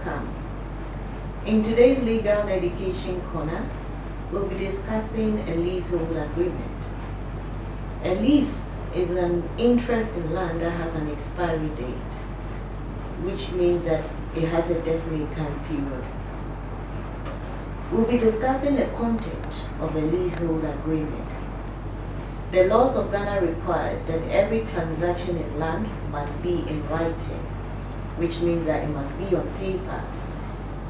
welcome. In today's Legal Education Corner, we'll be discussing a leasehold agreement. A lease is an interest in land that has an expiry date, which means that it has a definite time period. We'll be discussing the content of a leasehold agreement. The laws of Ghana requires that every transaction in land must be in writing, which means that it must be on paper.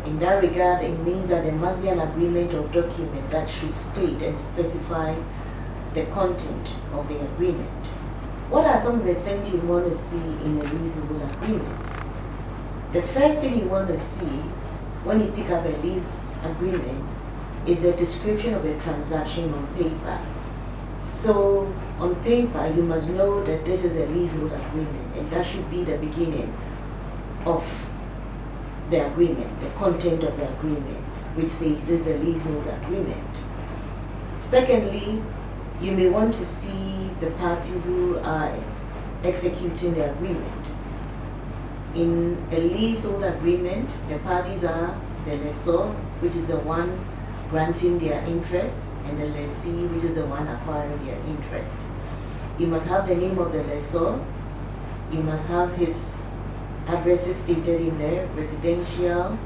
In that regard, it means that there must be an agreement or document that should state and specify the content of the agreement. What are some of the things you want to see in a leasehold agreement? The first thing you want to see when you pick up a lease agreement is a description of a transaction on paper. So on paper, you must know that this is a leasehold agreement, and that should be the beginning of the agreement, the content of the agreement, which says this is a leasehold agreement. Secondly, you may want to see the parties who are executing the agreement. In a leasehold agreement, the parties are the lessor, which is the one granting their interest, and the lessee, which is the one acquiring their interest. You must have the name of the lessor. You must have his addresses stated in there, residential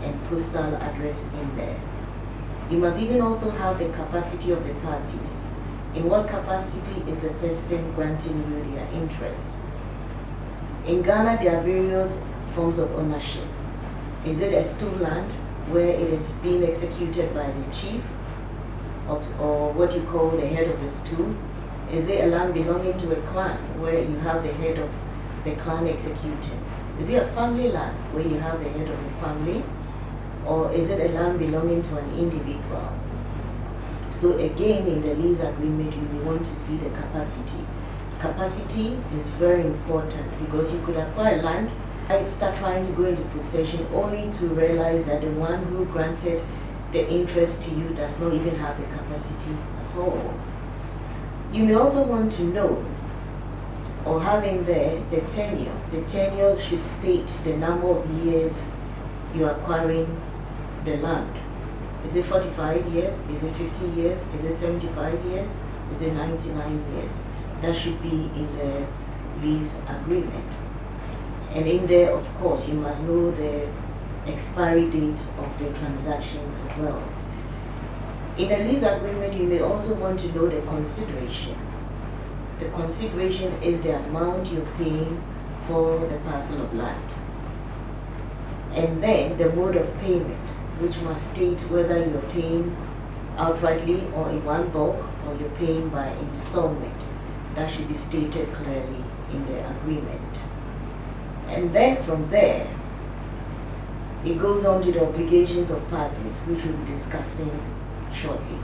and postal address in there. You must even also have the capacity of the parties. In what capacity is the person granting you their interest? In Ghana, there are various forms of ownership. Is it a stool land, where it is being executed by the chief, or what you call the head of the stool? Is it a land belonging to a clan, where you have the head of the clan executing? Is it a family land, where you have the head of the family? Or is it a land belonging to an individual? So again, in the lease agreement, you may want to see the capacity. Capacity is very important, because you could acquire land and start trying to go into possession only to realize that the one who granted the interest to you does not even have the capacity at all. You may also want to know, or having there, the tenure. The tenure should state the number of years you are acquiring the land. Is it 45 years? Is it 50 years? Is it 75 years? Is it 99 years? That should be in the lease agreement. And in there, of course, you must know the expiry date of the transaction as well. In the lease agreement, you may also want to know the consideration. The consideration is the amount you're paying for the parcel of land. And then the mode of payment, which must state whether you're paying outrightly or in one bulk, or you're paying by installment. That should be stated clearly in the agreement. And then from there, it goes on to the obligations of parties, which we'll be discussing shortly.